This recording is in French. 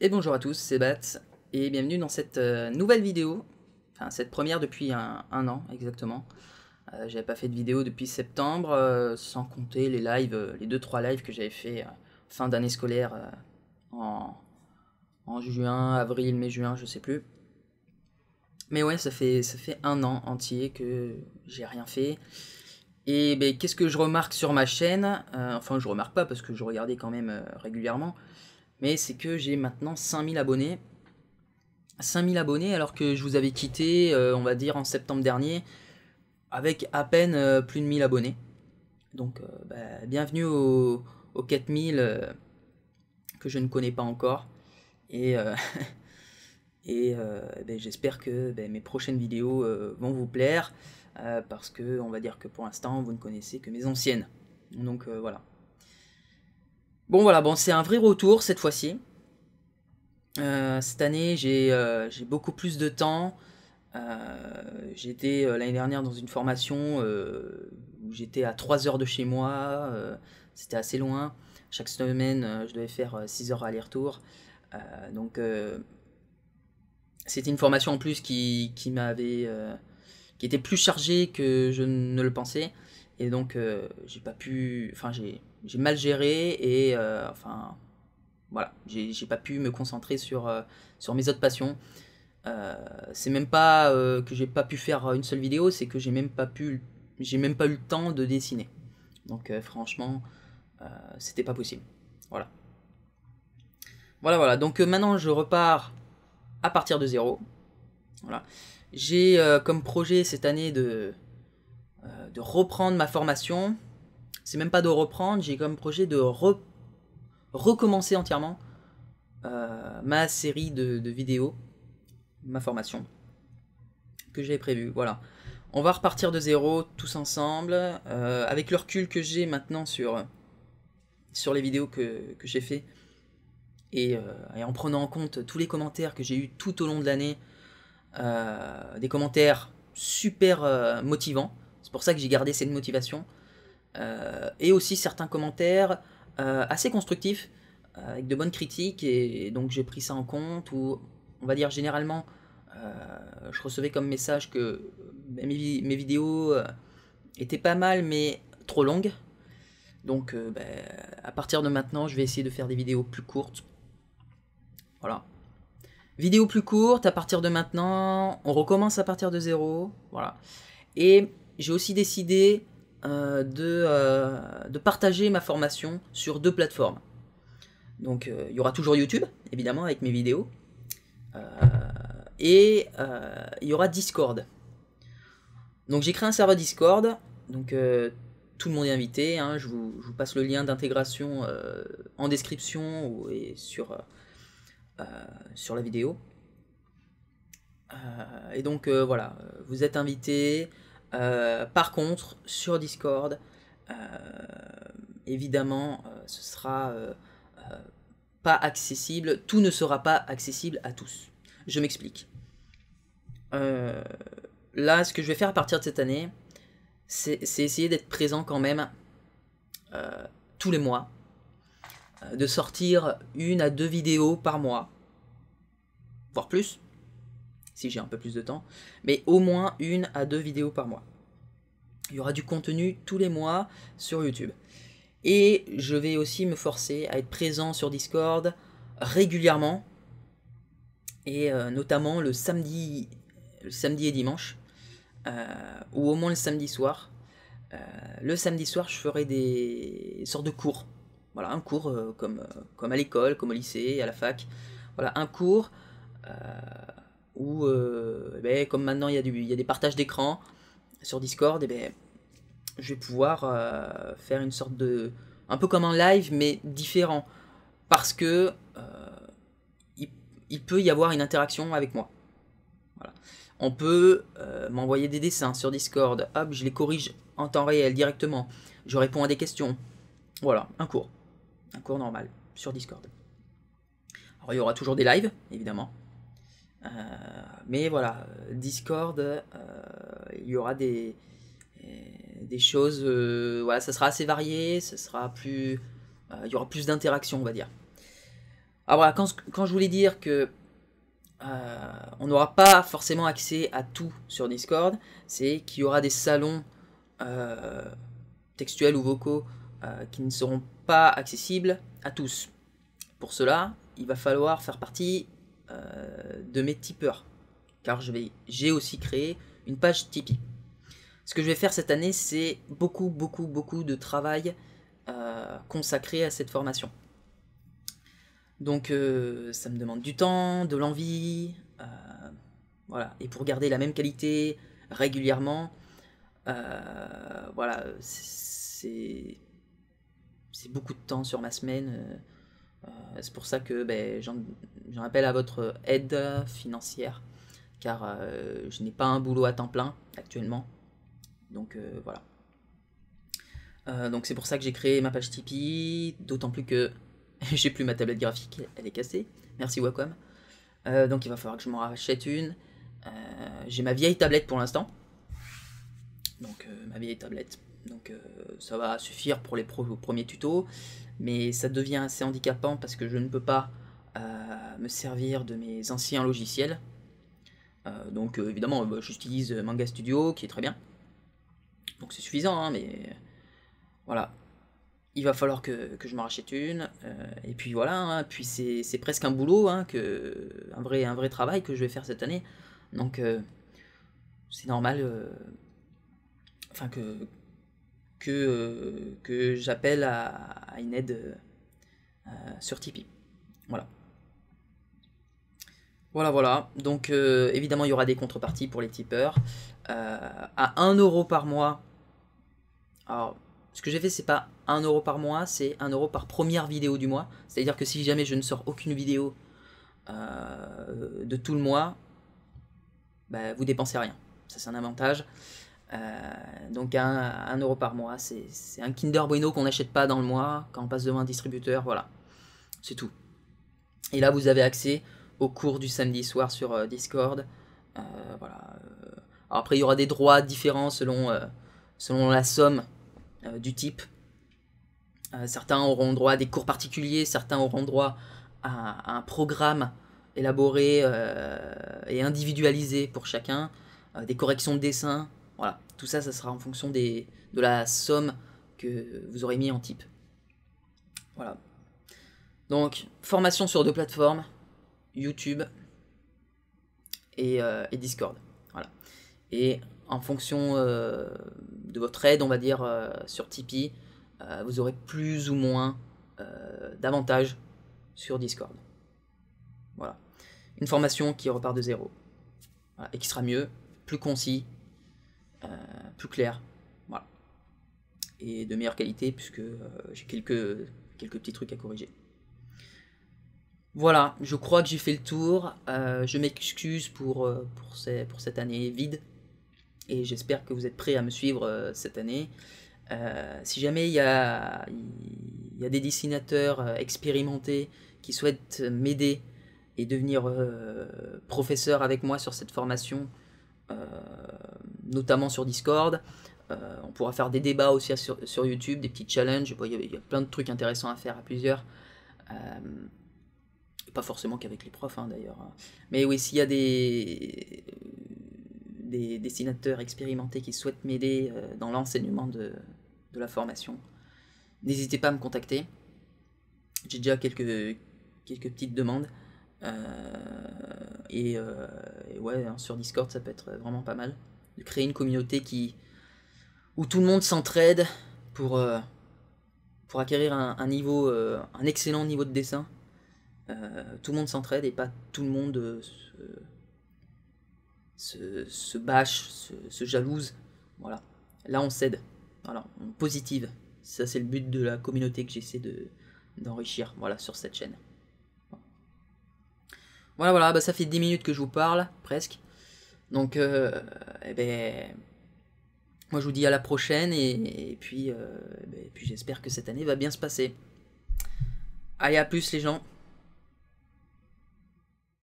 Et bonjour à tous, c'est Bat, et bienvenue dans cette nouvelle vidéo, enfin cette première depuis un an exactement. J'avais pas fait de vidéo depuis septembre, sans compter les lives, les 2-3 lives que j'avais fait fin d'année scolaire en, en juin, avril, mai, juin, je sais plus. Mais ouais, ça fait un an entier que j'ai rien fait. Et ben, qu'est-ce que je remarque sur ma chaîne? Enfin, je remarque pas parce que je regardais quand même régulièrement, mais c'est que j'ai maintenant 5000 abonnés. 5000 abonnés alors que je vous avais quitté, on va dire, en septembre dernier, avec à peine plus de 1000 abonnés. Donc, bienvenue aux 4000 que je ne connais pas encore. Et, j'espère que mes prochaines vidéos vont vous plaire, parce que on va dire que pour l'instant, vous ne connaissez que mes anciennes. Donc voilà. Bon voilà, bon c'est un vrai retour cette fois-ci. Cette année, j'ai beaucoup plus de temps. J'étais l'année dernière dans une formation où j'étais à 3 heures de chez moi, c'était assez loin. Chaque semaine, je devais faire 6 heures aller-retour. Donc, c'était une formation en plus qui était plus chargée que je ne le pensais. Et donc, j'ai pas pu. Enfin, j'ai mal géré et enfin, voilà, j'ai pas pu me concentrer sur mes autres passions. C'est même pas que j'ai pas pu faire une seule vidéo, c'est que j'ai même pas eu le temps de dessiner. Donc franchement, c'était pas possible. Voilà. Voilà, voilà. Donc maintenant, je repars à partir de zéro. Voilà. J'ai comme projet cette année de reprendre ma formation. C'est même pas de reprendre, j'ai comme projet de recommencer entièrement ma série de vidéos, ma formation que j'avais prévue. Voilà. On va repartir de zéro tous ensemble. Avec le recul que j'ai maintenant sur les vidéos que j'ai fait et en prenant en compte tous les commentaires que j'ai eu tout au long de l'année, des commentaires super motivants. C'est pour ça que j'ai gardé cette motivation. Et aussi certains commentaires assez constructifs, avec de bonnes critiques. Et donc j'ai pris ça en compte. Ou on va dire généralement, je recevais comme message que mes vidéos étaient pas mal mais trop longues. Donc à partir de maintenant, je vais essayer de faire des vidéos plus courtes. Voilà. Vidéos plus courtes à partir de maintenant, on recommence à partir de zéro. Voilà. Et j'ai aussi décidé de partager ma formation sur 2 plateformes. Donc il y aura toujours YouTube, évidemment, avec mes vidéos. Euh, et il y aura Discord. Donc j'ai créé un serveur Discord. Donc tout le monde est invité. Hein, je vous passe le lien d'intégration en description et sur la vidéo. Et donc voilà, vous êtes invités. Par contre, sur Discord, euh, évidemment, ce sera pas accessible. Tout ne sera pas accessible à tous. Je m'explique. Euh, Là, ce que je vais faire à partir de cette année, c'est essayer d'être présent quand même tous les mois, de sortir 1 à 2 vidéos par mois, voire plus, si j'ai un peu plus de temps, mais au moins 1 à 2 vidéos par mois. Il y aura du contenu tous les mois sur YouTube. Et je vais aussi me forcer à être présent sur Discord régulièrement, et notamment le samedi et dimanche, ou au moins le samedi soir. Le samedi soir, je ferai des sortes de cours. Voilà, un cours comme à l'école, comme au lycée, à la fac. Voilà, un cours euh, où, comme maintenant il y a des partages d'écran sur Discord, et je vais pouvoir faire une sorte de... un peu comme un live, mais différent. Parce que il, il peut y avoir une interaction avec moi. Voilà. On peut m'envoyer des dessins sur Discord, hop, je les corrige en temps réel directement. Je réponds à des questions. Voilà, un cours normal sur Discord. Alors il y aura toujours des lives, évidemment. Mais voilà, Discord, il y aura des choses, voilà, ça sera assez varié, ça sera plus, il y aura plus d'interaction, on va dire. Alors voilà, quand je voulais dire que on n'aura pas forcément accès à tout sur Discord, c'est qu'il y aura des salons euh, textuels ou vocaux qui ne seront pas accessibles à tous. Pour cela, il va falloir faire partie de mes tipeurs, car j'ai aussi créé une page Tipeee. Ce que je vais faire cette année, c'est beaucoup de travail consacré à cette formation. Donc ça me demande du temps, de l'envie, voilà. Et pour garder la même qualité régulièrement, voilà, c'est beaucoup de temps sur ma semaine. C'est pour ça que ben, j'en appelle à votre aide financière, car je n'ai pas un boulot à temps plein actuellement. Donc voilà. Donc c'est pour ça que j'ai créé ma page Tipeee, d'autant plus que j'ai plus ma tablette graphique, elle est cassée. Merci Wacom. Donc il va falloir que je m'en rachète une. J'ai ma vieille tablette pour l'instant. Donc ma vieille tablette. Donc ça va suffire pour les premiers tutos. Mais ça devient assez handicapant parce que je ne peux pas me servir de mes anciens logiciels. Donc évidemment j'utilise Manga Studio qui est très bien. Donc c'est suffisant, hein, mais voilà. Il va falloir que je m'en rachète une. Et puis voilà, hein, puis c'est presque un boulot, hein, un vrai travail que je vais faire cette année. Donc c'est normal enfin que j'appelle à une aide sur Tipeee. Voilà. Voilà. Donc évidemment il y aura des contreparties pour les tipeurs. À 1 € par mois. Alors ce que j'ai fait, c'est pas 1 € par mois, c'est 1 € par première vidéo du mois. C'est-à-dire que si jamais je ne sors aucune vidéo de tout le mois, bah, vous dépensez rien. Ça, c'est un avantage. Donc 1 € par mois, c'est un Kinder Bueno qu'on n'achète pas dans le mois quand on passe devant un distributeur. Voilà, c'est tout. Et là, vous avez accès aux cours du samedi soir sur Discord. Voilà. Alors après, il y aura des droits différents selon la somme du type. Certains auront droit à des cours particuliers, certains auront droit à un programme élaboré et individualisé pour chacun, des corrections de dessin, voilà, tout ça, ça sera en fonction de la somme que vous aurez mis en type. Voilà. Donc, formation sur 2 plateformes, YouTube et Discord. Voilà. Et en fonction de votre aide, on va dire, sur Tipeee, vous aurez plus ou moins d'avantages sur Discord. Voilà. Une formation qui repart de zéro. Voilà. Et qui sera mieux, plus concis, plus clair. Voilà. Et de meilleure qualité, puisque j'ai quelques petits trucs à corriger. Voilà, je crois que j'ai fait le tour. Je m'excuse pour cette année vide. Et j'espère que vous êtes prêts à me suivre cette année. Si jamais il y a des dessinateurs expérimentés qui souhaitent m'aider et devenir professeur avec moi sur cette formation, notamment sur Discord, on pourra faire des débats aussi sur YouTube, des petits challenges. Il y a plein de trucs intéressants à faire à plusieurs. Pas forcément qu'avec les profs, hein, d'ailleurs. Mais oui, s'il y a des dessinateurs expérimentés qui souhaitent m'aider dans l'enseignement de la formation, n'hésitez pas à me contacter. J'ai déjà quelques petites demandes. Et ouais, hein, sur Discord, ça peut être vraiment pas mal. De créer une communauté où tout le monde s'entraide pour acquérir un excellent niveau de dessin. Tout le monde s'entraide et pas tout le monde se bâche, se jalouse. Voilà. Là, on s'aide. Voilà, on positive. Ça, c'est le but de la communauté que j'essaie d'enrichir, voilà, sur cette chaîne. Voilà, bah, ça fait 10 minutes que je vous parle, presque. Donc, moi, je vous dis à la prochaine, et puis j'espère que cette année va bien se passer. Allez, à plus les gens.